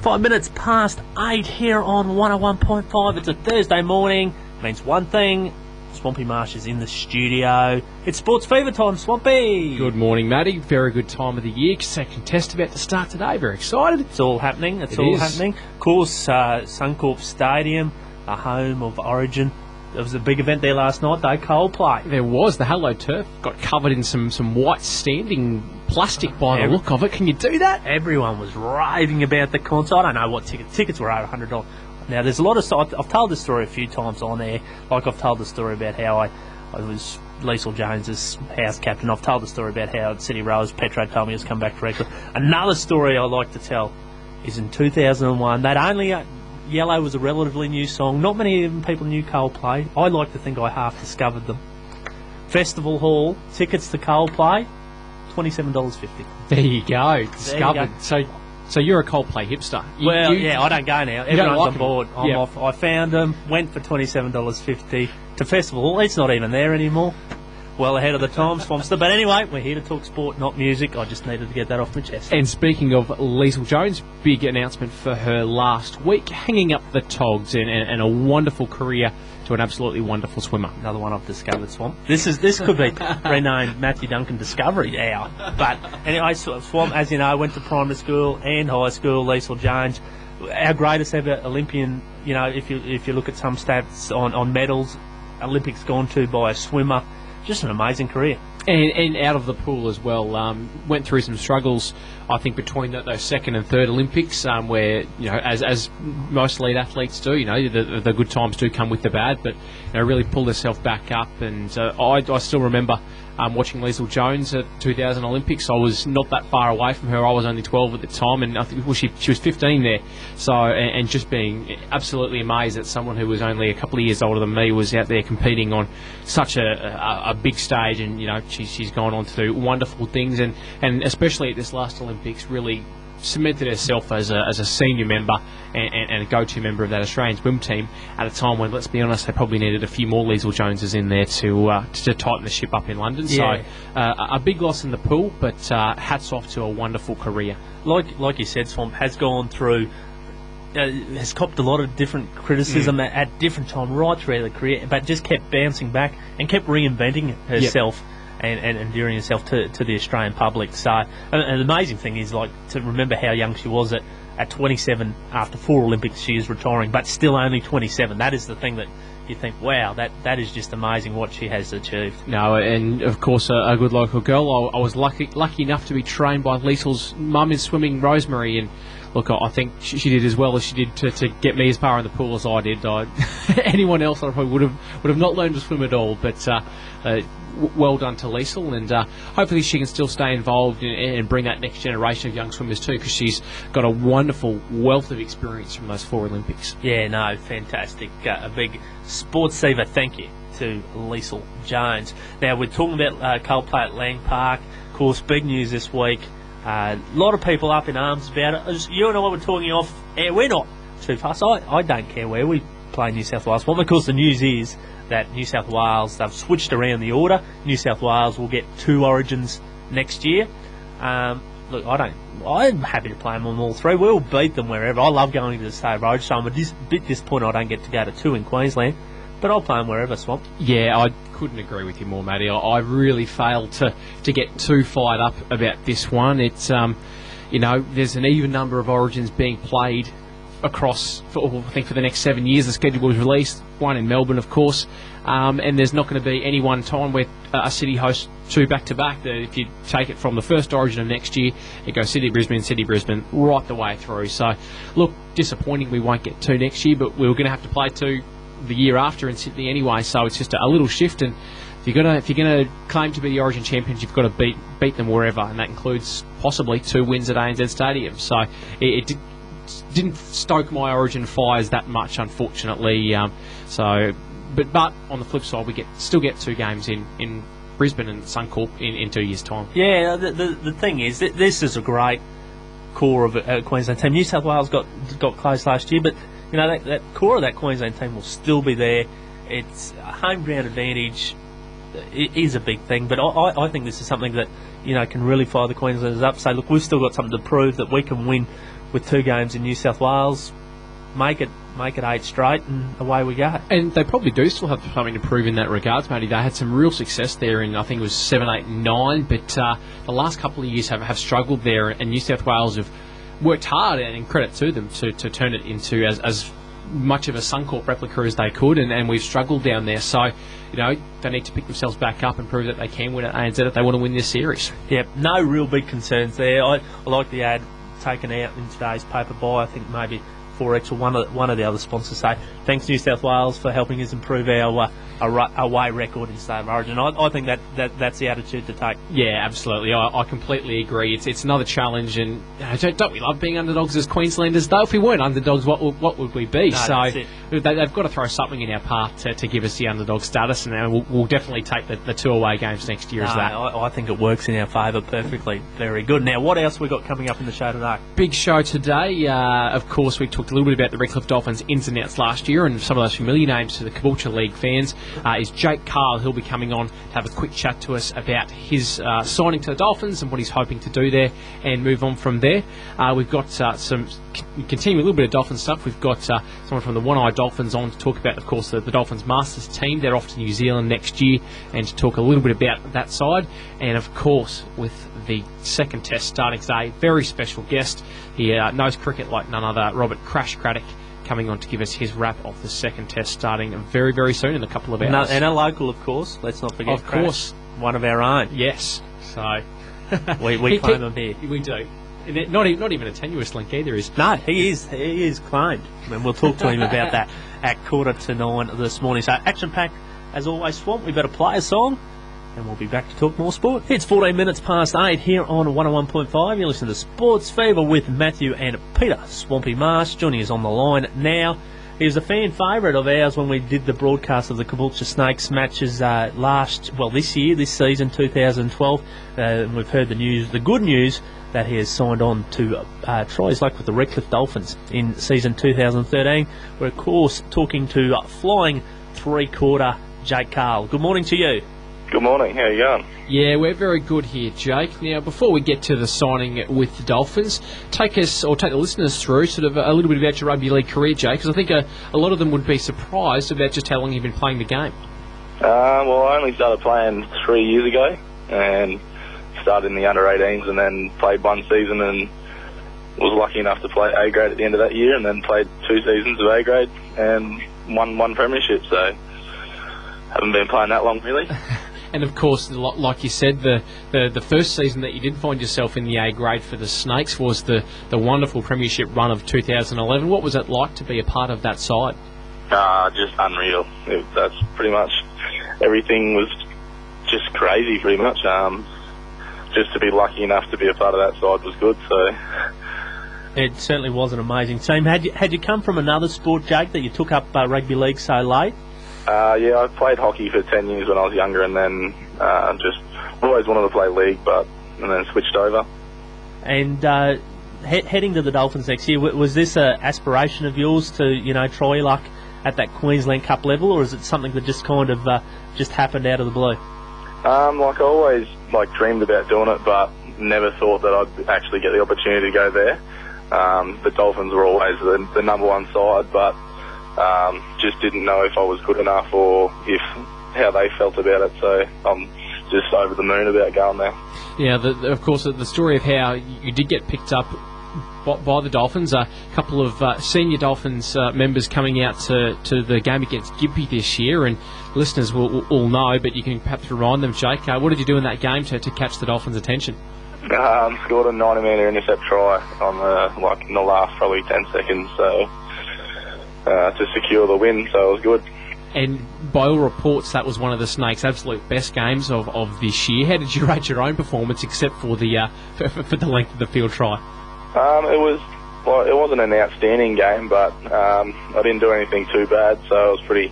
5 minutes past 8 here on 101.5. It's a Thursday morning. Means one thing. Swampy Marsh is in the studio. It's SportsFeva time, Swampy. Good morning, Matty. Very good time of the year. Second test about to start today. Very excited. It's all happening. It's all happening. Of course, Suncorp Stadium, a home of Origin. There was a big event there last night, though, Coldplay. There was. The Hello Turf got covered in some white standing plastic by the look of it. Can you do that? Everyone was raving about the concert. I don't know what tickets were over $100. Now, there's a lot of... I've told this story a few times on air. Like, I've told the story about how I was Liesl Jones's house captain. I've told the story about how at City Rose, Petro told me he was come back for Eckler. Another story I like to tell is in 2001. That only... Yellow was a relatively new song. Not many people knew Coldplay. I like to think I half discovered them. Festival Hall, tickets to Coldplay, $27.50. There you go. Discovered. So you're a Coldplay hipster. I don't go now. Everyone's on board. I'm Yep. off. I found them, went for $27.50 to Festival Hall. It's not even there anymore. Well ahead of the time, Swampster. But anyway, we're here to talk sport, not music. I just needed to get that off my chest. And speaking of Liesl Jones, big announcement for her last week, hanging up the togs and a wonderful career to an absolutely wonderful swimmer. Another one I've discovered, Swamp. This could be renamed Matthew Duncan Discovery Hour. But anyway, Swamp, as you know, went to primary school and high school. Liesl Jones, our greatest ever Olympian. You know, if you look at some stats on medals, Olympics gone to by a swimmer. Just an amazing career. And out of the pool as well. Went through some struggles, I think, between those second and third Olympics, where, you know, as most elite athletes do, you know, the good times do come with the bad, but, you know, really pulled herself back up. And I still remember watching Liesl Jones at 2000 Olympics. I was not that far away from her. I was only 12 at the time, and I think she was 15 there. So, and just being absolutely amazed that someone who was only a couple of years older than me was out there competing on such a big stage. And, you know, she's gone on to do wonderful things, and especially at this last Olympics, really cemented herself as a senior member and a go-to member of that Australian swim team at a time when, let's be honest, they probably needed a few more Liesl Joneses in there to tighten the ship up in London. Yeah. So a big loss in the pool, but hats off to a wonderful career. Like you said, Swamp has gone through, has copped a lot of different criticism at different times right throughout the career, but just kept bouncing back and kept reinventing herself. Yep. And endearing herself to the Australian public. So, and the amazing thing is, like, to remember how young she was at 27 after 4 Olympics. She is retiring, but still only 27. That is the thing that you think, wow, that is just amazing what she has achieved. No, and of course a good local girl. I was lucky enough to be trained by Liesl's mum in swimming, Rosemary, and look, I think she did as well as she did to get me as far in the pool as I did. Anyone else, I probably would have not learned to swim at all, but well done to Liesl, and hopefully she can still stay involved and bring that next generation of young swimmers too, because she's got a wonderful wealth of experience from those 4 Olympics. Yeah, no, fantastic. A big SportsFeva thank you to Liesl Jones. Now, we're talking about Coldplay at Lang Park. Of course, big news this week. A lot of people up in arms about it. As you and I were talking off air, we're not too fast. I don't care where we play New South Wales. Well, of course, the news is that New South Wales, they've switched around the order. New South Wales will get 2 Origins next year. Look, I'm happy to play them on all 3. We'll beat them wherever. I love going to the State Road, so I'm a bit disappointed I don't get to go to 2 in Queensland. But I'll play them wherever, Swamp. Yeah, I couldn't agree with you more, Matty. I really failed to get too fired up about this one. It's, you know, there's an even number of Origins being played across, I think, for the next 7 years. The schedule was released, 1 in Melbourne, of course, and there's not going to be any one time where a city hosts 2 back-to-back. If you take it from the first Origin of next year, it goes City, Brisbane, right the way through. So, look, disappointing we won't get 2 next year, but we're going to have to play 2 the year after in Sydney anyway, so it's just a little shift. And if you're gonna claim to be the Origin champions, you've got to beat them wherever, and that includes possibly 2 wins at ANZ Stadium. So it didn't stoke my Origin fires that much, unfortunately. But on the flip side, we still get 2 games in Brisbane and Suncorp in 2 years' time. Yeah, the thing is, this is a great core of a Queensland team. New South Wales got close last year, but you know that core of that Queensland team will still be there. It's a home ground advantage. It is a big thing, but I think this is something that, you know, can really fire the Queenslanders up. Say, look, we've still got something to prove, that we can win with 2 games in New South Wales, make it 8 straight, and away we go. And they probably do still have something to prove in that regards, matey. They had some real success there in, I think it was 7, 8, and 9, but the last couple of years have struggled there, and New South Wales have worked hard, and credit to them, to turn it into as much of a Suncorp replica as they could, and we've struggled down there. So, they need to pick themselves back up and prove that they can win at ANZ if they want to win this series. Yep, no real big concerns there. I like the ad taken out in today's paper by, I think, maybe 4X or one of the other sponsors say, thanks New South Wales for helping us improve our away record in State of Origin. I think that's the attitude to take. Yeah, absolutely. I completely agree. It's another challenge, and don't we love being underdogs as Queenslanders? Though if we weren't underdogs, what would we be? No, they've got to throw something in our path to give us the underdog status, and we'll definitely take the 2 away games next year as that. I think it works in our favour perfectly. Very good. Now, what else we got coming up in the show today? Big show today. Of course, we talked a little bit about the Redcliffe Dolphins ins and outs last year, and some of those familiar names to the Caboolture League fans is Jake Carl. He'll be coming on to have a quick chat to us about his signing to the Dolphins and what he's hoping to do there, and move on from there. We've got continuing a little bit of Dolphin stuff. We've got someone from the One-Eye Dolphins on to talk about, of course, the Dolphins Masters team. They're off to New Zealand next year, and to talk a little bit about that side. And of course, with the second test starting today, very special guest. He knows cricket like none other, Robert Crash Craddock, coming on to give us his wrap of the second test starting very, very soon, in a couple of hours. And a local, of course. Let's not forget. Of course. One of our own. Yes. So we claim him here. We do. And not even a tenuous link either. No, he is claimed. And we'll talk to him about that at 8:45 this morning. So action-packed, as always, Swamp. We better play a song, and we'll be back to talk more sport. It's 14 minutes past 8 here on 101.5. You're listening to Sports Fever with Matthew and Peter Swampy Marsh. Joining us on the line now. He was a fan favourite of ours when we did the broadcast of the Caboolture Snakes matches this season, 2012. We've heard the good news, that he has signed on to try his luck with the Redcliffe Dolphins in season 2013. We're, of course, talking to flying three-quarter Jake Carl. Good morning to you. Good morning. How are you going? Yeah, we're very good here, Jake. Now, before we get to the signing with the Dolphins, take the listeners through sort of a little bit about your rugby league career, Jake, because I think a lot of them would be surprised about just how long you've been playing the game. Well, I only started playing 3 years ago, and started in the under-18s, and then played 1 season, and was lucky enough to play A grade at the end of that year, and then played 2 seasons of A grade and won 1 premiership. So haven't been playing that long, really. And of course, like you said, the first season that you did find yourself in the A grade for the Snakes was the wonderful premiership run of 2011. What was it like to be a part of that side? Just unreal. That's pretty much, everything was just crazy, pretty much. Just to be lucky enough to be a part of that side was good. So it certainly was an amazing team. Had you come from another sport, Jake, that you took up rugby league so late? Yeah, I played hockey for 10 years when I was younger, and then just always wanted to play league, and then switched over. And heading to the Dolphins next year, was this an aspiration of yours to try your luck at that Queensland Cup level, or is it something that just kind of just happened out of the blue? I always dreamed about doing it, but never thought that I'd actually get the opportunity to go there. The Dolphins were always the number one side, but just didn't know if I was good enough or how they felt about it. So I'm just over the moon about going there. Yeah, of course, the story of how you did get picked up by the Dolphins. A couple of senior Dolphins members coming out to the game against Gympie this year, and listeners will all know, but you can perhaps remind them, Jake, what did you do in that game to catch the Dolphins' attention? Scored a 90-metre intercept try on in the last probably 10 seconds, so to secure the win, so it was good. And by all reports, that was one of the Snakes' absolute best games of this year. How did you rate your own performance, except for the for the length of the field try? It wasn't an outstanding game, but I didn't do anything too bad, so I was pretty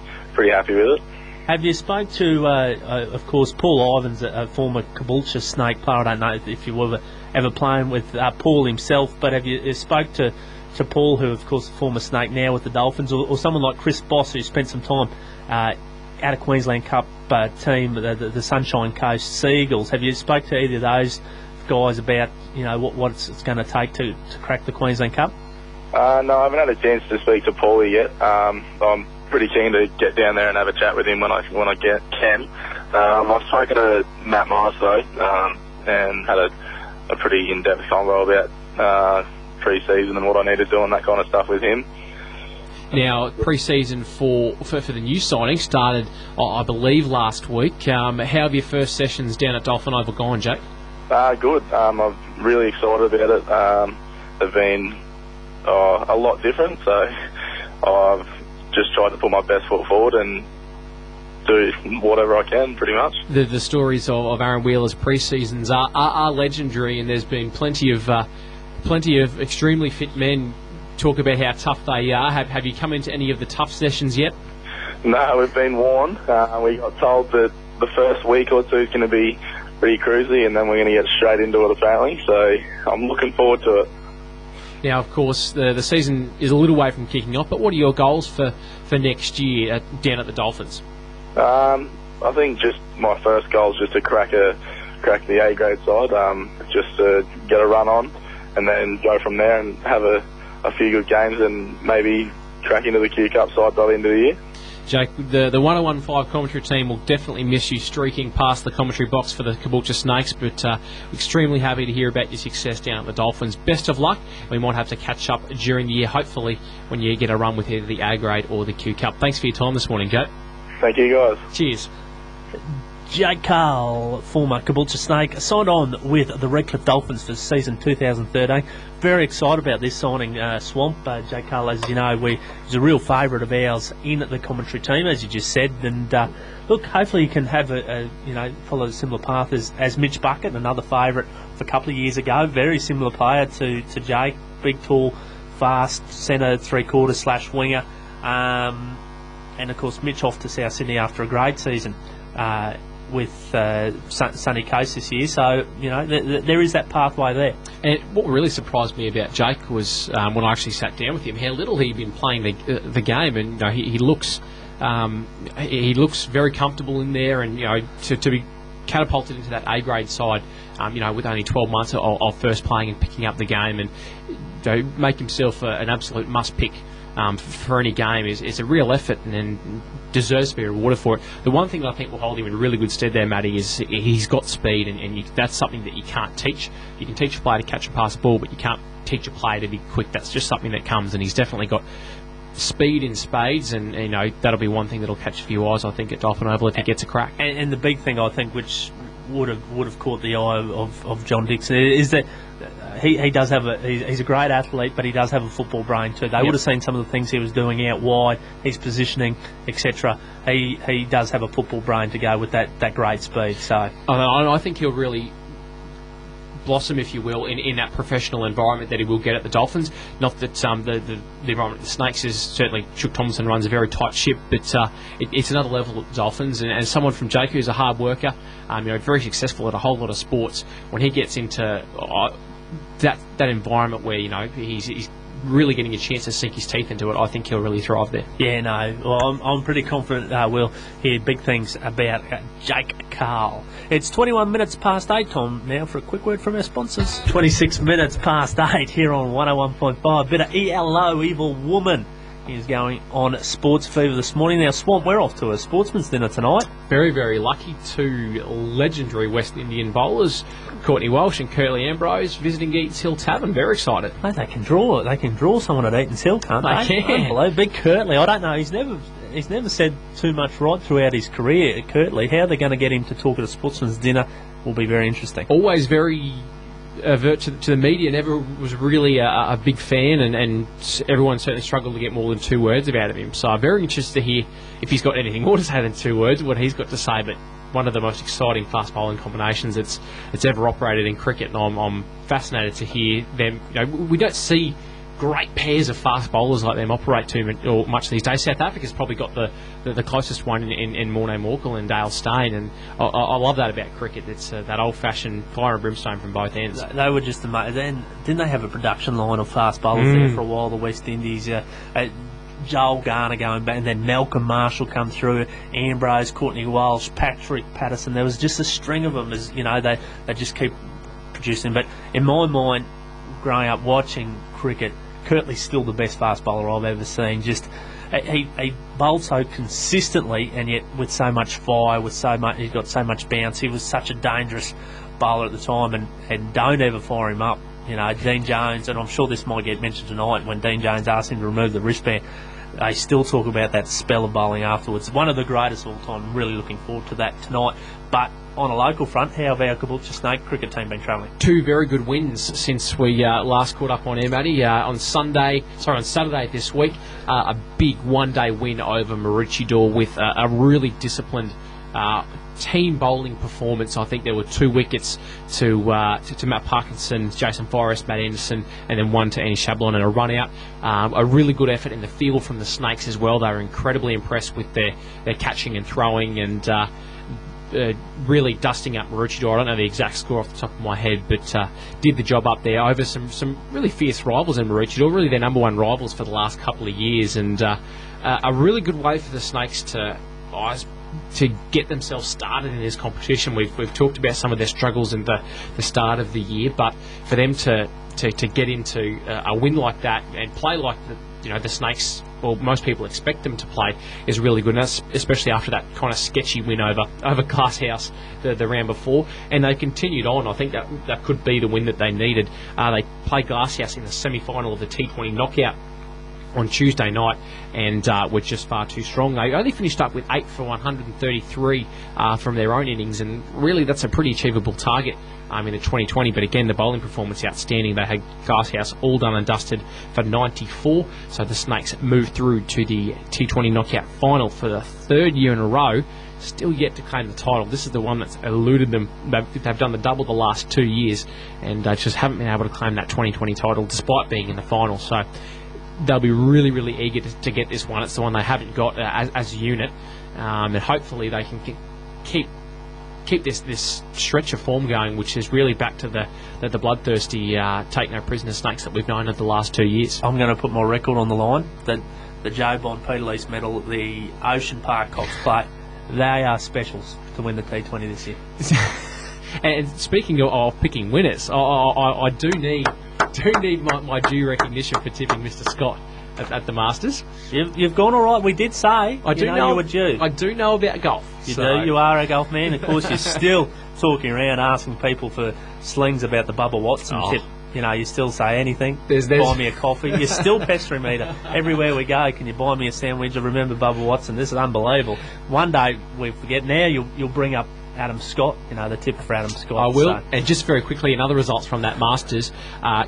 happy with it. Have you spoke to, of course, Paul Ivans, a former Caboolture Snake player? I don't know if you were ever playing with Paul himself, but have you spoke to Paul, who, of course, is a former Snake now with the Dolphins, or someone like Chris Boss, who spent some time at a Queensland Cup team, the Sunshine Coast Seagulls? Have you spoke to either of those guys about what it's going to take to crack the Queensland Cup? No, I haven't had a chance to speak to Paulie yet. I'm pretty keen to get down there and have a chat with him when I can. I've spoken to Matt Morris though, and had a pretty in-depth convo about pre-season and what I need to do and that kind of stuff with him. Now, pre-season for the new signing started, I believe, last week. How have your first sessions down at Dolphin Oval gone, Jake? Good. I'm really excited about it. They've been a lot different, so I've just tried to put my best foot forward and do whatever I can, pretty much. The stories of Aaron Wheeler's pre-seasons are legendary, and there's been plenty of extremely fit men talk about how tough they are. Have you come into any of the tough sessions yet? No, we've been warned. We got told that the first week or two is going to be pretty cruisy, and then we're going to get straight into it apparently, so I'm looking forward to it. Now, of course, the season is a little way from kicking off, but what are your goals for next year down at the Dolphins? I think just my first goal is just to crack the A grade side, just to get a run on, and then go from there and have a few good games and maybe crack into the Q Cup side by the end of the year. Jake, the 1015 commentary team will definitely miss you streaking past the commentary box for the Caboolture Snakes, but extremely happy to hear about your success down at the Dolphins. Best of luck. We might have to catch up during the year, hopefully, when you get a run with either the A grade or the Q Cup. Thanks for your time this morning, Jake. Thank you, guys. Cheers. Jake Carl, former Caboolture Snake, signed on with the Redcliffe Dolphins for season 2013. Very excited about this signing, Swamp. Jake Carl, as you know, he's a real favourite of ours in the commentary team, as you just said. And look, hopefully he can have follow a similar path as Mitch Bucket, another favourite for a couple of years ago. Very similar player to Jake, big, tall, fast centre, three-quarter / winger. And of course, Mitch off to South Sydney after a great season with Sunny Coast this year, so there is that pathway there. And what really surprised me about Jake was when I actually sat down with him, how little he'd been playing the game, and he looks very comfortable in there, and to be catapulted into that A grade side, with only 12 months of first playing and picking up the game, and make himself an absolute must pick. For any game is a real effort and deserves to be rewarded for it. The one thing that I think will hold him in really good stead there, Matty, is he's got speed, and that's something that you can't teach. You can teach a player to catch and pass the ball, but you can't teach a player to be quick. That's just something that comes, and he's definitely got speed in spades, and that'll be one thing that'll catch a few eyes, I think, at Dolphin Oval if he gets a crack. And the big thing, I think, which would have caught the eye of John Dixon is that he does have he's a great athlete, but he does have a football brain too. They would have seen some of the things he was doing out wide, his positioning, etc. He does have a football brain to go with that great speed. So I think he'll really blossom, if you will, in that professional environment that he will get at the Dolphins. Not that the environment of the Snakes is certainly, Chuck Thompson runs a very tight ship, but it's another level at the Dolphins. And as someone from Jake who's a hard worker, very successful at a whole lot of sports, when he gets into that environment where he's really getting a chance to sink his teeth into it, I think he'll really thrive there. Yeah, no, well, I'm pretty confident we'll hear big things about Jake Carl. It's 21 minutes past 8, Tom, now for a quick word from our sponsors. 26 minutes past 8 here on 101.5. Bit of ELO, Evil Woman, is going on SportsFeva this morning. Now, Swamp, we're off to a sportsman's dinner tonight. Very, very lucky. Two legendary West Indian bowlers, Courtney Walsh and Curly Ambrose, visiting Eaton's Hill Tavern. Very excited. Mate, they can draw someone at Eaton's Hill, can't they? They can. Unbelievable. Big Curtly. I don't know. He's never said too much right throughout his career. Curtly, how they're going to get him to talk at a sportsman's dinner will be very interesting. Always very avert to the media. Never was really a big fan, and everyone certainly struggled to get more than 2 words about him. So I'm very interested to hear if he's got anything more to say than 2 words, what he's got to say. But one of the most exciting fast bowling combinations that's ever operated in cricket, and I'm fascinated to hear them. We don't see great pairs of fast bowlers like them operate too much these days. South Africa's probably got the closest one in Morné Morkel and Dale Steyn, and I love that about cricket. It's that old-fashioned fire and brimstone from both ends. They were just amazing. Then didn't they have a production line of fast bowlers there for a while? The West Indies, Joel Garner going back, and then Malcolm Marshall come through, Ambrose, Courtney Walsh, Patrick Patterson. There was just a string of them. As they just keep producing. But in my mind, growing up watching cricket, Kirtley's still the best fast bowler I've ever seen. Just he bowled so consistently, and yet with so much fire, he's got so much bounce. He was such a dangerous bowler at the time, and don't ever fire him up. You know, Dean Jones, and I'm sure this might get mentioned tonight when Dean Jones asked him to remove the wristband. They still talk about that spell of bowling afterwards. One of the greatest of all time. I'm really looking forward to that tonight. But on a local front, how have our Caboolture Snake cricket team been travelling? 2 very good wins since we last caught up on air, Matty. On Saturday this week, a big one-day win over Maroochydore with a really disciplined team bowling performance. I think there were 2 wickets to Matt Parkinson, Jason Forrest, Matt Anderson, and then 1 to Annie Shablon and a run out. A really good effort in the field from the Snakes as well. They were incredibly impressed with their catching and throwing, and really dusting up Maroochydore. I don't know the exact score off the top of my head, but did the job up there over some really fierce rivals in Maroochydore, really their number one rivals for the last couple of years, and a really good way for the Snakes to get themselves started in this competition. We've talked about some of their struggles in the start of the year, but for them to get into a win like that and play like the Snakes, well, most people expect them to play, is really good, and that's especially after that kind of sketchy win over Glasshouse the round before, and they continued on. I think that could be the win that they needed. They played Glasshouse in the semi-final of the T20 knockout on Tuesday night, and were just far too strong. They only finished up with 8 for 133 from their own innings, and really that's a pretty achievable target in the 2020. But again, the bowling performance outstanding. They had Glasshouse all done and dusted for 94, so the Snakes moved through to the T20 knockout final for the 3rd year in a row. Still yet to claim the title. This is the one that's eluded them. They've done the double the last 2 years, and just haven't been able to claim that 2020 title despite being in the final. So they'll be really, really eager to get this one. It's the one they haven't got as a unit, and hopefully they can keep this stretch of form going, which is really back to the bloodthirsty take no prisoner Snakes that we've known over the last 2 years. I'm going to put my record on the line that the Joe Bond Peter Lease medal, the Ocean Park Cox play, they are specials to win the T20 this year. And speaking of picking winners, I do need my due recognition for tipping Mr. Scott at the Masters. You've gone all right. We did say you were due. I do know about golf. You do. You are a golf man. Of course, you're still talking around asking people for slings about the Bubba Watson tip. You still say anything. Buy me a coffee. You're still pestering me to everywhere we go. Can you buy me a sandwich? I remember Bubba Watson. This is unbelievable. One day we forget. Now you'll bring up Adam Scott, the tip for Adam Scott. I will. So. And just very quickly, another results from that Masters.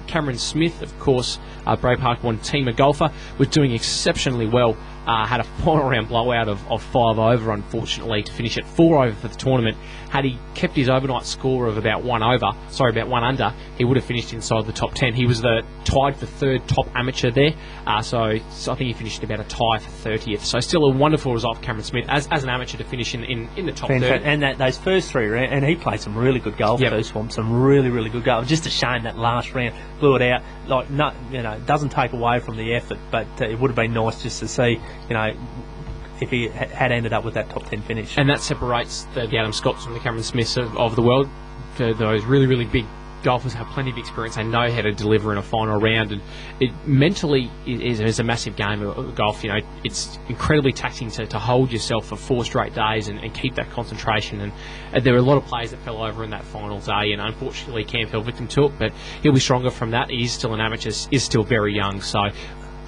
Cameron Smith, of course, Bray Park one teamer golfer, was doing exceptionally well. Had a final round blowout of 5 over, unfortunately, to finish at 4 over for the tournament. Had he kept his overnight score of about 1 under, he would have finished inside the top 10. He was tied for 3rd top amateur there, so I think he finished about a tie for 30th. So still a wonderful result for Cameron Smith as an amateur to finish in the top 30. And those first 3 rounds, and he played some really good golf too, Swamp, some really, really good golf. Just a shame that last round blew it out. It doesn't take away from the effort, but it would have been nice just to see, if he had ended up with that top 10 finish. And that separates the Adam Scotts from the Cameron Smiths of the world. For those really, really big golfers have plenty of experience. They know how to deliver in a final round, and it mentally is a massive game of golf. It's incredibly taxing to hold yourself for 4 straight days and keep that concentration. And there were a lot of players that fell over in that final day, and unfortunately Cam fell victim to it, but he'll be stronger from that. He's still an amateur, is still very young, so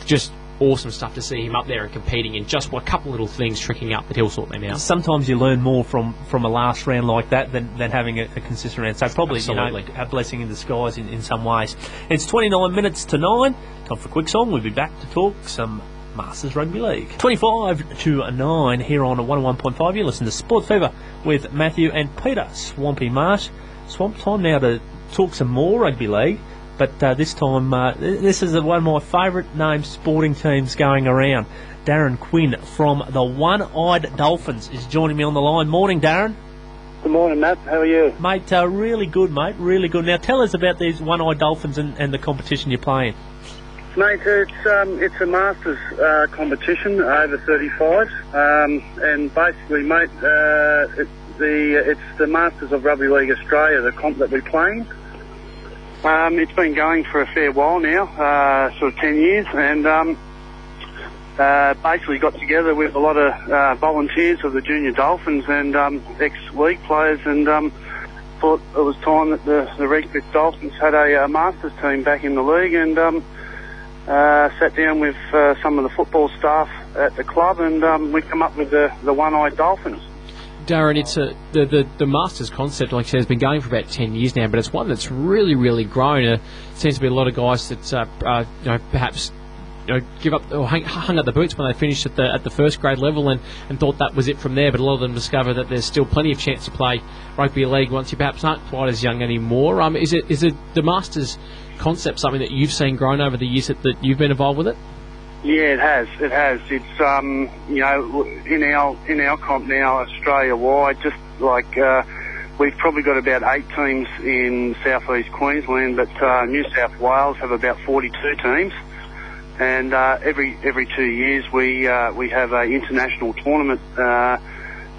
just awesome stuff to see him up there and competing in just a couple little things tricking up, but he'll sort them out. Sometimes you learn more from a last round like that than having a consistent round. So probably Absolutely. A blessing in disguise in some ways. It's 29 minutes to 9. Time for a quick song. We'll be back to talk some Masters Rugby League. 25 to 9 here on 101.5. You listen to SportsFeva with Matthew and Peter Swampy Marsh. Swamp, time now to talk some more rugby league. But this time, this is one of my favourite named sporting teams going around. Darren Quinn from the One-Eyed Dolphins is joining me on the line. Morning, Darren. Good morning, Matt. How are you? Mate, really good, mate. Really good. Now, tell us about these One-Eyed Dolphins and the competition you're playing. Mate, it's a Masters competition over 35s, and basically, mate, it's the Masters of Rugby League Australia, the comp that we're playing. It's been going for a fair while now, sort of 10 years, and basically got together with a lot of volunteers of the Junior Dolphins and ex-league players, and thought it was time that the Redcliffe Dolphins had a Masters team back in the league, and sat down with some of the football staff at the club, and we come up with the One-Eyed Dolphins. Darren, it's the Masters concept, like I said, has been going for about 10 years now, but it's one that's really, really grown. There seems to be a lot of guys that perhaps give up or hung up the boots when they finished at the first grade level and thought that was it from there, but a lot of them discover that there's still plenty of chance to play rugby league once you perhaps aren't quite as young anymore. Is it the Masters concept something that you've seen grown over the years that you've been involved with it? Yeah, it has. It's in our comp now, Australia wide, just like we've probably got about 8 teams in southeast Queensland, but New South Wales have about 42 teams, and every 2 years we have a international tournament,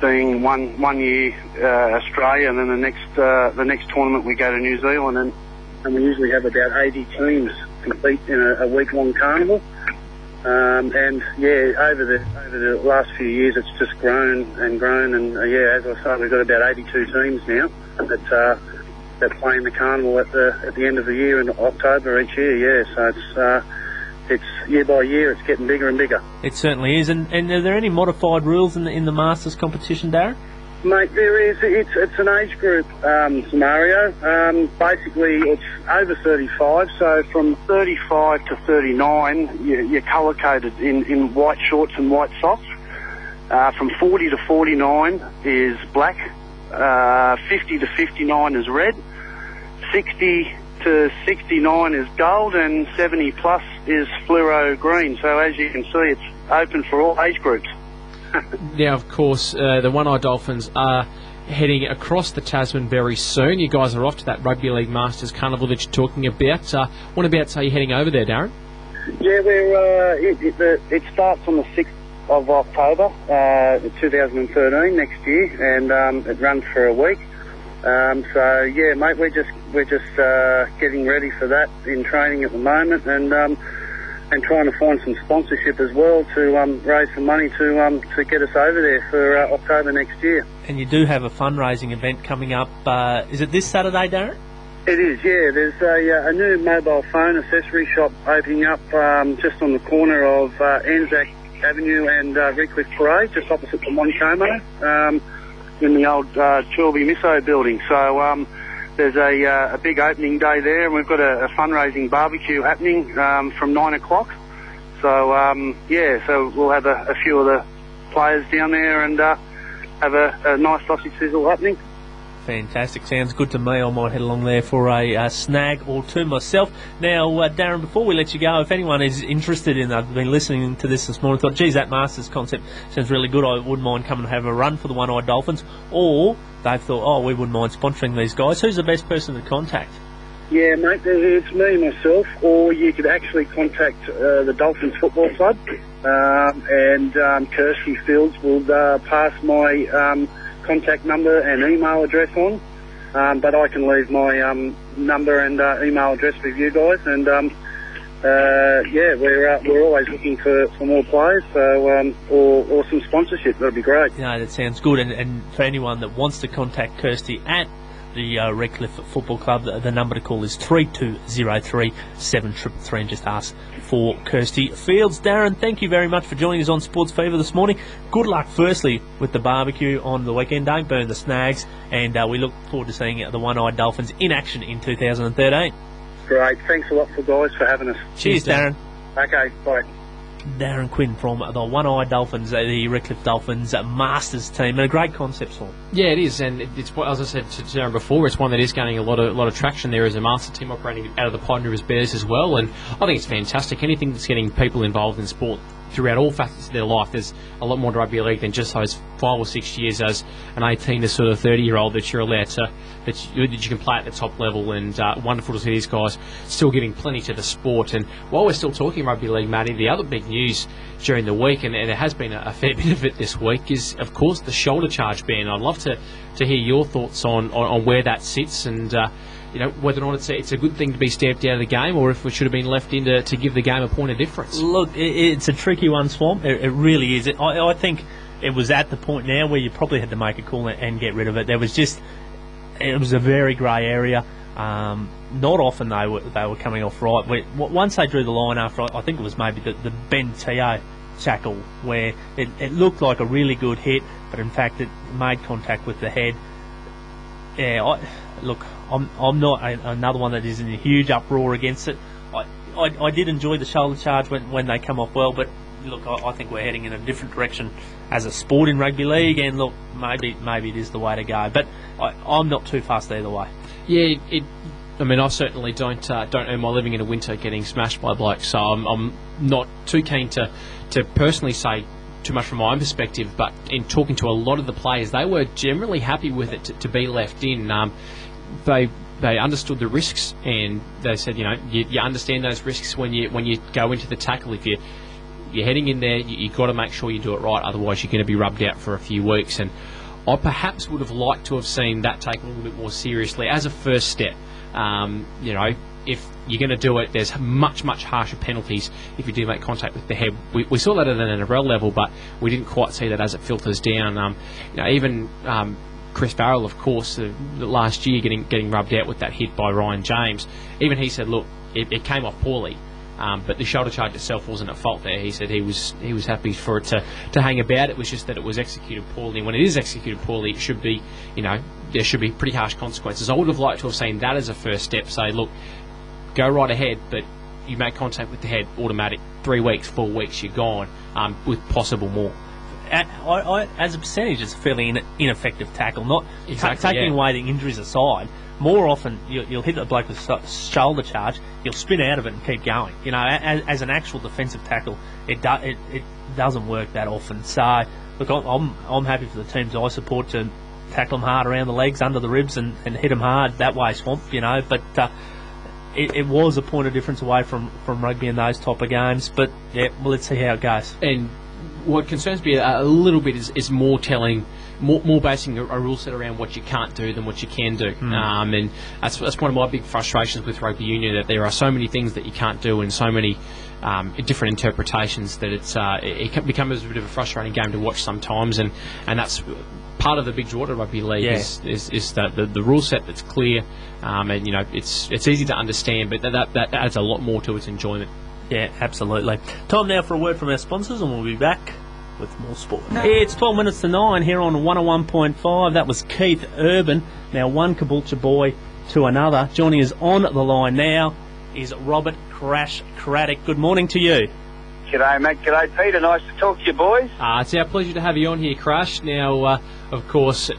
being one year Australia, and then the next tournament we go to New Zealand, and we usually have about 80 teams compete in a week-long carnival. And yeah, over the last few years, it's just grown, and yeah, as I say, we've got about 82 teams now that play in the carnival at the end of the year in October each year. Yeah, so it's year by year, it's getting bigger and bigger. It certainly is. And are there any modified rules in the Masters competition, Darren? Mate, there is. It's an age group scenario. Basically, it's over 35, so from 35 to 39, you're colour-coded in white shorts and white socks. From 40 to 49 is black. 50 to 59 is red. 60 to 69 is gold, and 70 plus is fluoro green. So as you can see, it's open for all age groups. Now, of course, the One-Eyed Dolphins are heading across the Tasman very soon. You guys are off to that Rugby League Masters Carnival that you're talking about. What about, are you heading over there, Darren? Yeah, it starts on the 6th of October 2013, next year, and it runs for a week. So yeah, mate, we're just getting ready for that in training at the moment, and trying to find some sponsorship as well to raise some money to get us over there for October next year. And you do have a fundraising event coming up. Is it this Saturday, Darren? It is, yeah. There's a new mobile phone accessory shop opening up just on the corner of Anzac Avenue and Redcliffe Parade, just opposite the Moncomo, in the old Chorlby Misso building. So there's a big opening day there, and we've got a fundraising barbecue happening from 9 o'clock. So, yeah, so we'll have a few of the players down there and have a nice sausage sizzle happening. Fantastic. Sounds good to me. I might head along there for a snag or two myself. Now, Darren, before we let you go, if anyone is interested in, I've been listening to this morning, thought, geez, that Masters concept sounds really good. I wouldn't mind coming and have a run for the One-Eyed Dolphins. Or they've thought, oh, we wouldn't mind sponsoring these guys. Who's the best person to contact? Yeah, mate, it's me, myself, or you could actually contact the Dolphins Football Club, and Kirsty Fields will pass my contact number and email address on, but I can leave my number and email address with you guys, and yeah, we're always looking for more players, so or some sponsorship. That'd be great. No, that sounds good, and for anyone that wants to contact Kirsty at the Redcliffe Football Club, the number to call is 3203 7333, and just ask for Kirsty Fields. Darren, thank you very much for joining us on SportsFeva this morning. Good luck firstly with the barbecue on the weekend. Don't burn the snags, and we look forward to seeing the One-Eyed Dolphins in action in 2013. Great, thanks a lot guys for having us. Cheers, Darren. Okay, bye. Darren Quinn from the One-Eyed Dolphins, the Redcliffe Dolphins Masters team, and a great concept for them. Yeah, it is, and it's, as I said to Darren before, it's one that is gaining a lot of traction there as a master team operating out of the Pine Rivers Bears as well, and I think it's fantastic. Anything that's getting people involved in sport throughout all facets of their life. There's a lot more to rugby league than just those 5 or 6 years as an 18 to sort of 30-year-old that you're allowed to, that you can play at the top level, and wonderful to see these guys still giving plenty to the sport. And while we're still talking rugby league, Matty, the other big news during the week, and there has been a fair bit of it this week, is of course the shoulder charge ban. I'd love to hear your thoughts on where that sits, and whether or not it's a good thing to be stamped out of the game, or if it should have been left in to give the game a point of difference. Look, it's a tricky one, Swamp. It really is. I think it was at the point now where you probably had to make a call and get rid of it. It was a very grey area. Not often they were coming off right. Once they drew the line after, I think it was maybe the Ben Teo tackle, where it looked like a really good hit, but in fact it made contact with the head. Yeah, I'm not another one that is in a huge uproar against it. I did enjoy the shoulder charge when they come off well, but look, I think we're heading in a different direction as a sport in rugby league, and look, maybe it is the way to go. But I'm not too fussed either way. Yeah, I certainly don't earn my living in a winter getting smashed by blokes, so I'm not too keen to personally say too much from my own perspective, but in talking to a lot of the players, they were generally happy with it to be left in. They understood the risks, and they said, you understand those risks when you go into the tackle. If you're heading in there, you've got to make sure you do it right, otherwise you're going to be rubbed out for a few weeks. And I perhaps would have liked to have seen that taken a little bit more seriously as a first step. If you're going to do it, there's much, much harsher penalties if you do make contact with the head. We saw that at an NRL level, but we didn't quite see that as it filters down. Even Chris Farrell, of course, last year getting rubbed out with that hit by Ryan James, even he said, look, it came off poorly. But the shoulder charge itself wasn't at fault there. He said he was happy for it to hang about. It was just that it was executed poorly. When it is executed poorly, it should be, there should be pretty harsh consequences. I would have liked to have seen that as a first step. Say, look, go right ahead, but you make contact with the head, automatic. 3 weeks, 4 weeks, you're gone, with possible more. As a percentage, it's a fairly ineffective tackle. Not exactly, taking away the injuries aside. More often, you'll hit the bloke with shoulder charge, you'll spin out of it and keep going. As an actual defensive tackle, it doesn't work that often. So, look, I'm happy for the teams I support to tackle them hard around the legs, under the ribs, and hit them hard that way, Swamp. But it was a point of difference away from rugby in those type of games. But yeah, well, let's see how it goes. And what concerns me a little bit is more telling. More basing a rule set around what you can't do than what you can do. And that's one of my big frustrations with rugby union, that there are so many things that you can't do and so many different interpretations that it becomes a bit of a frustrating game to watch sometimes, and that's part of the big draw to rugby league. Is the rule set that's clear, and it's easy to understand, but that adds a lot more to its enjoyment. Yeah, absolutely. Time now for a word from our sponsors, and we'll be back with more sport. It's 12 minutes to 9 here on 101.5. That was Keith Urban. Now one Caboolture boy to another. Joining us on the line now is Robert Crash Craddock. Good morning to you. G'day, Matt. G'day, Peter. Nice to talk to you, boys. It's our pleasure to have you on here, Crash. Now, of course,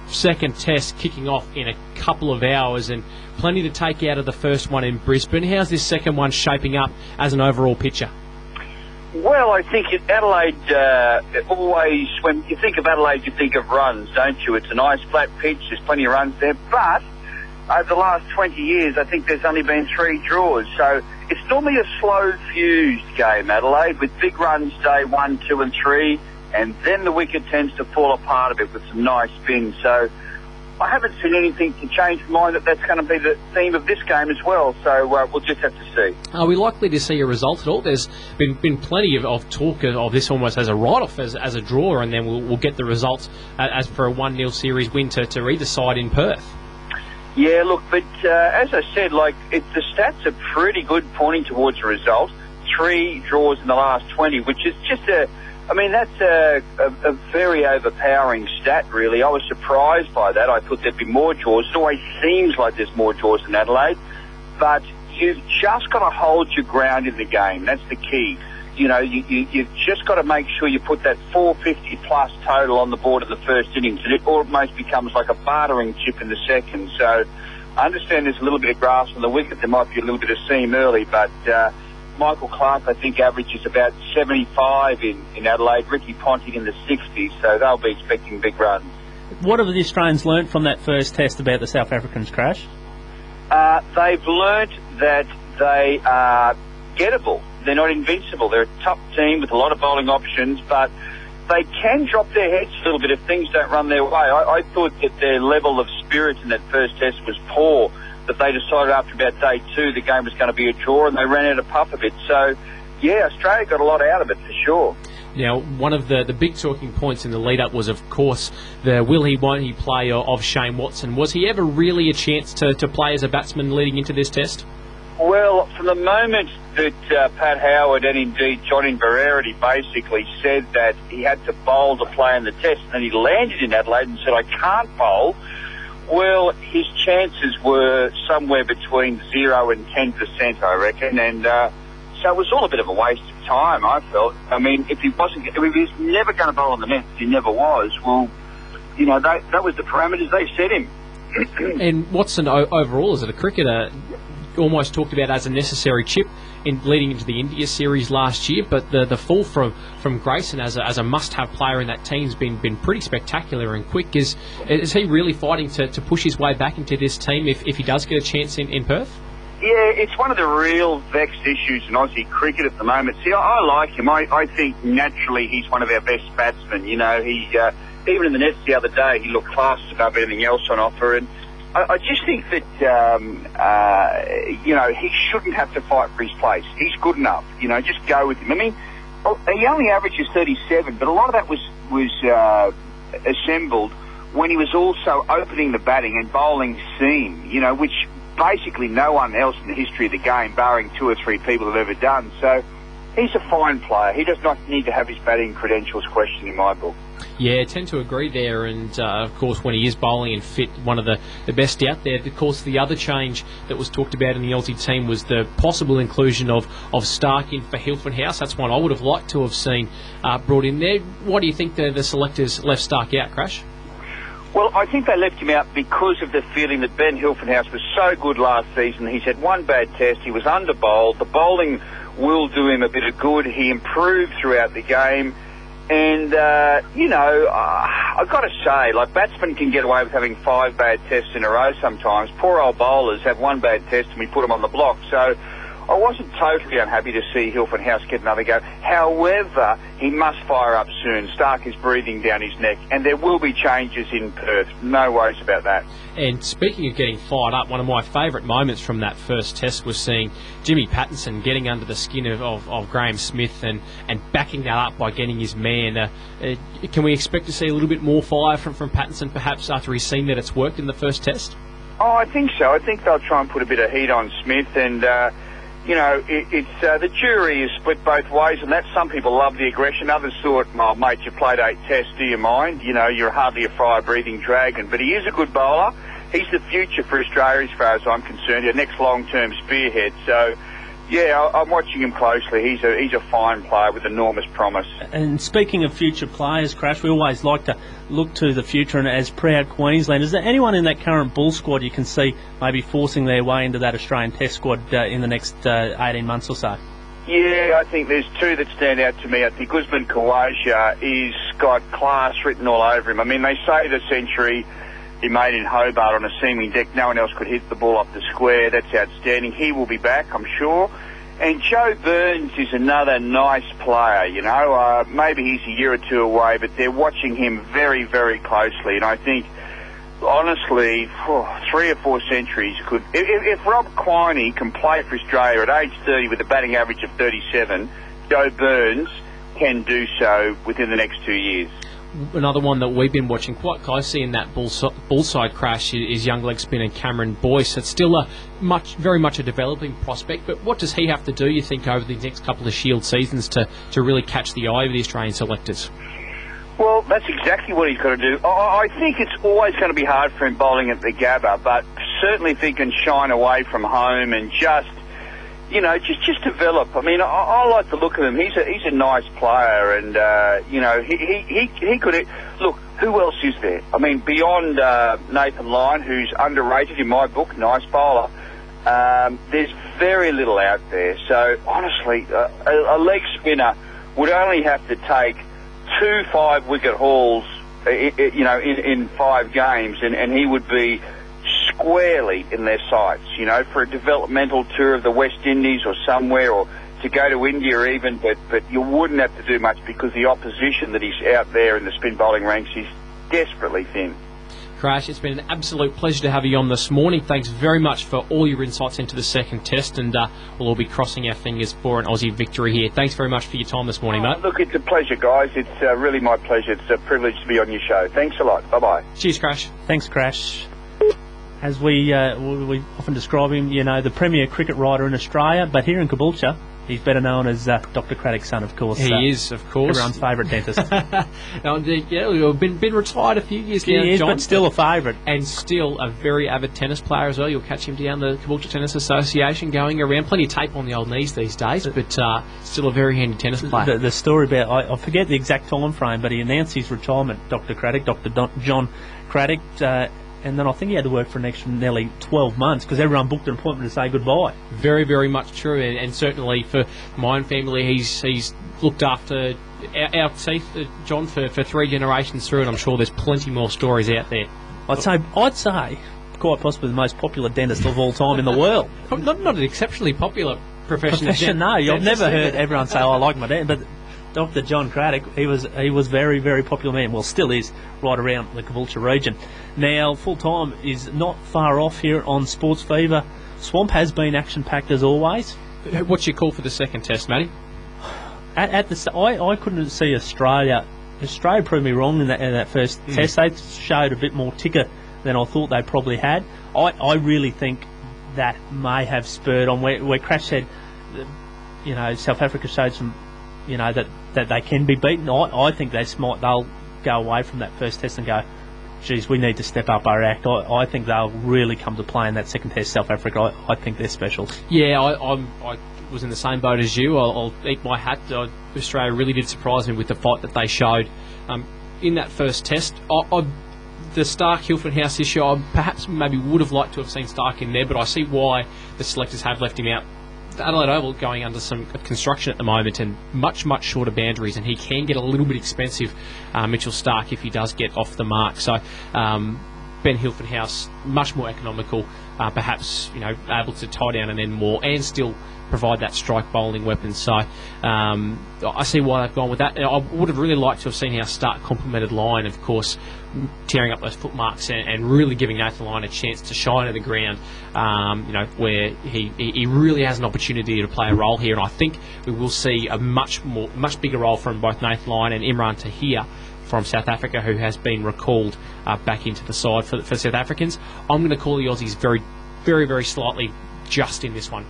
second test kicking off in a couple of hours, and plenty to take out of the first one in Brisbane. How's this second one shaping up as an overall picture? Well, I think Adelaide, always, when you think of Adelaide, you think of runs, don't you? It's a nice flat pitch, there's plenty of runs there, but over the last 20 years, I think there's only been 3 draws, so it's normally a slow-fused game, Adelaide, with big runs day 1, 2 and 3, and then the wicket tends to fall apart a bit with some nice spins, so I haven't seen anything to change my mind that's going to be the theme of this game as well, so we'll just have to see. Are we likely to see a result at all? There's been plenty of talk of this almost as a write-off, as a draw, and then we'll get the results as per a 1-0 series win to either side in Perth. Yeah, look, but as I said, the stats are pretty good pointing towards a result. 3 draws in the last 20, which is just that's a very overpowering stat, really. I was surprised by that. I thought there'd be more draws. It always seems like there's more draws in Adelaide, but you've just got to hold your ground in the game. That's the key. You've just got to make sure you put that 450-plus total on the board in the first innings, and it almost becomes like a bartering chip in the second. So I understand there's a little bit of grass on the wicket. There might be a little bit of seam early, but Michael Clark, I think, averages about 75 in Adelaide. Ricky Ponting in the 60s, so they'll be expecting big runs. What have the Australians learnt from that first test about the South Africans, Crash? They've learnt that they are gettable. They're not invincible. They're a tough team with a lot of bowling options, but they can drop their heads a little bit if things don't run their way. I thought that their level of spirit in that first test was poor. that they decided after about day 2 the game was going to be a draw, and they ran out of puff a bit. So, yeah, Australia got a lot out of it for sure. Now, one of the big talking points in the lead-up was, of course, the will he, won't he play of Shane Watson. Was he ever really a chance to play as a batsman leading into this test? Well, from the moment that Pat Howard and indeed Johnny Barrera basically said that he had to bowl to play in the test, and then he landed in Adelaide and said, I can't bowl, well, his chances were somewhere between 0 and 10%, I reckon, and so it was all a bit of a waste of time, I felt. I mean, if he was never going to bowl on the net, he never was, well, you know, that was the parameters they set him. And Watson, overall, as a cricketer, almost talked about as a necessary chip in leading into the India series last year, but the fall from Grayson as a must-have player in that team's been pretty spectacular and quick. Is he really fighting to push his way back into this team if he does get a chance in Perth? Yeah, it's one of the real vexed issues in Aussie cricket at the moment. See, I like him. I think naturally he's one of our best batsmen. You know, he even in the nets the other day, he looked class above anything else on offer. And I just think that, you know, he shouldn't have to fight for his place. He's good enough. You know, just go with him. I mean, he only averages 37, but a lot of that was assembled when he was also opening the batting and bowling seam, you know, which basically no one else in the history of the game, barring 2 or 3 people, have ever done. So he's a fine player. He does not need to have his batting credentials questioned in my book. Yeah, I tend to agree there, and of course when he is bowling and fit, one of the best out there. Of course, the other change that was talked about in the Aussie team was the possible inclusion of Stark in for Hilton House. That's one I would have liked to have seen brought in there. What do you think the selectors left Stark out, Crash? Well, I think they left him out because of the feeling that Ben Hilfenhaus was so good last season. He's had one bad test. He was under-bowled. The bowling will do him a bit of good. He improved throughout the game. And, you know, I've got to say, like, batsmen can get away with having 5 bad tests in a row sometimes. Poor old bowlers have one bad test and we put them on the block. So I wasn't totally unhappy to see Hilton House get another go. However, he must fire up soon. Stark is breathing down his neck, and there will be changes in Perth. No worries about that. And speaking of getting fired up, one of my favourite moments from that first test was seeing Jimmy Pattinson getting under the skin of Graham Smith and backing that up by getting his man. Can we expect to see a little bit more fire from Pattinson perhaps after he's seen that it's worked in the first test? Oh, I think so. I think they'll try and put a bit of heat on Smith, and you know, it's the jury is split both ways, and that some people love the aggression. Others thought, well, mate, you played 8 tests, do you mind? You know, you're hardly a fire-breathing dragon. But he is a good bowler. He's the future for Australia as far as I'm concerned, your next long-term spearhead. So, yeah, I'm watching him closely. He's a fine player with enormous promise. And speaking of future players, Crash, we always like to look to the future, and as proud Queenslanders, is there anyone in that current Bull squad you can see maybe forcing their way into that Australian Test squad in the next 18 months or so? Yeah, I think there's 2 that stand out to me. I think Usman Khawaja is got class written all over him. I mean, they say the century he made in Hobart on a seaming deck, no one else could hit the ball off the square. That's outstanding. He will be back, I'm sure. And Joe Burns is another nice player, you know. Maybe he's a year or 2 away, but they're watching him very, very closely. And I think, honestly, 3 or 4 centuries could... If Rob Quiney can play for Australia at age 30 with a batting average of 37, Joe Burns can do so within the next 2 years. Another one that we've been watching quite closely in that bullside crash is young leg spinner Cameron Boyce. It's still very much a developing prospect, but what does he have to do, you think, over the next couple of Shield seasons to really catch the eye of the Australian selectors? Well, that's exactly what he's got to do. I think it's always going to be hard for him bowling at the Gabba, but certainly if he can shine away from home and just, you know, just develop. I mean, I like the look of him. He's a nice player, and you know, he could. Look, who else is there? I mean, beyond Nathan Lyon, who's underrated in my book, nice bowler. There's very little out there. So honestly, a leg spinner would only have to take 2 5-wicket hauls, you know, in 5 games, and he would be squarely in their sights, you know, for a developmental tour of the West Indies or somewhere, or to go to India even, but you wouldn't have to do much because the opposition that he's out there in the spin bowling ranks is desperately thin. Crash, it's been an absolute pleasure to have you on this morning. Thanks very much for all your insights into the second test, and we'll all be crossing our fingers for an Aussie victory here. Thanks very much for your time this morning, mate. Look, it's a pleasure, guys. It's really my pleasure. It's a privilege to be on your show. Thanks a lot. Bye-bye. Cheers, Crash. Thanks, Crash. As we often describe him, the premier cricket writer in Australia, but here in Caboolture, he's better known as Dr. Craddock's son, of course. He is, of course. Everyone's favourite dentist. We've been retired a few years now, John, but still a favourite. And still a very avid tennis player as well. You'll catch him down the Caboolture Tennis Association going around. Plenty of tape on the old knees these days, but still a very handy tennis player. The story about, I forget the exact time frame, but he announced his retirement, Dr. Craddock, Dr. John Craddock, and then I think he had to work for an extra nearly 12 months because everyone booked an appointment to say goodbye. Very, very much true, and certainly for my own family, he's looked after our teeth, John, for 3 generations through, and I'm sure there's plenty more stories out there. I'd say quite possibly the most popular dentist of all time in the world. Not an exceptionally popular profession. No, I've never heard everyone say, I like my dentist, but Dr. John Craddock, he was very, very popular man. Well, still is, right around the Caboolture region. Now, full time is not far off here on SportsFeva. Swamp has been action-packed as always. What's your call for the second test, Matty? I couldn't see Australia. Australia proved me wrong in that first test. They showed a bit more ticker than I thought they probably had. I really think that may have spurred on where Crash said, South Africa showed some, that they can be beaten. I think they'll go away from that first test and go, geez, we need to step up our act. I think they'll really come to play in that second test, South Africa. I think they're special. Yeah, I was in the same boat as you. I'll eat my hat. Australia really did surprise me with the fight that they showed in that first test. The Stark-Hilton House issue, I perhaps maybe would have liked to have seen Stark in there, but I see why the selectors have left him out. The Adelaide Oval going under some construction at the moment and much, much shorter boundaries, and he can get a little bit expensive, Mitchell Stark, if he does get off the mark. So Ben Hilton House, much more economical, perhaps able to tie down an end more and still provide that strike bowling weapon. So I see why they've gone with that. I would have really liked to have seen how Stark complemented Lyon, of course, tearing up those foot marks and really giving Nathan Lyon a chance to shine at the ground, where he really has an opportunity to play a role here. And I think we will see a much bigger role from both Nathan Lyon and Imran Tahir from South Africa, who has been recalled back into the side for South Africans. I'm going to call the Aussies very, very, very slightly just in this one.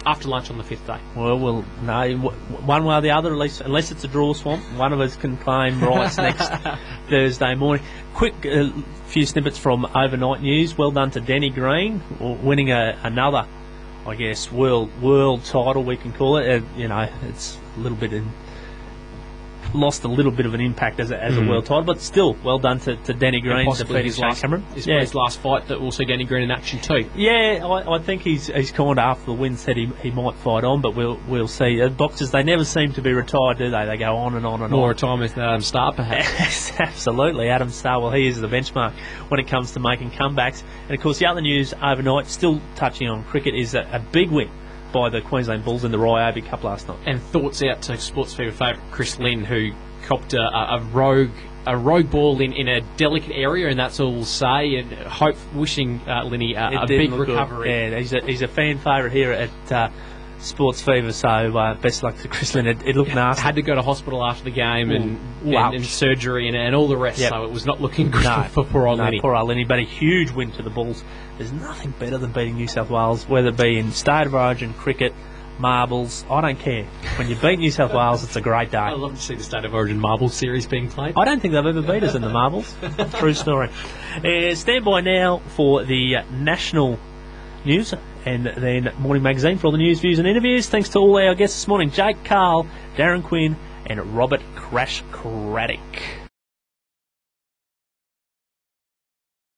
After lunch on the 5th day. Well, no, one way or the other, unless it's a draw, Swamp, one of us can claim rights next Thursday morning. Quick few snippets from overnight news. Well done to Denny Green, winning another, I guess, world title, we can call it. It's a little bit lost a little bit of an impact as a world title, but still, well done to Danny Green, defeating Shane Cameron. His last fight that will see Danny Green in action too. Yeah, I think he's kind of after the win said he might fight on, but we'll see. Boxers, they never seem to be retired, do they? They go on and on and on. More retirement than Adam Starr, perhaps. Absolutely, Adam Starr. Well, he is the benchmark when it comes to making comebacks. And of course, the other news overnight, still touching on cricket, is a big win by the Queensland Bulls in the Ryobi Cup last night. And thoughts out to SportsFeva favourite Chris Lynn, who copped a rogue ball in a delicate area, and that's all we'll say. And wishing Linny a big recovery. Yeah, he's a fan favourite here at SportsFeva, so best luck to Chris Lynn. It looked nasty. Had to go to hospital after the game and surgery and all the rest, so it was not looking good for poor old Linny. Poor old Linny, but a huge win to the Bulls. There's nothing better than beating New South Wales, whether it be in State of Origin, cricket, marbles, I don't care. When you beat New South Wales, it's a great day. I'd love to see the State of Origin marbles series being played. I don't think they've ever beat us in the marbles. True story. Stand by now for the national news and then Morning Magazine for all the news, views and interviews. Thanks to all our guests this morning, Jake Carl, Darren Quinn and Robert Crash Craddock.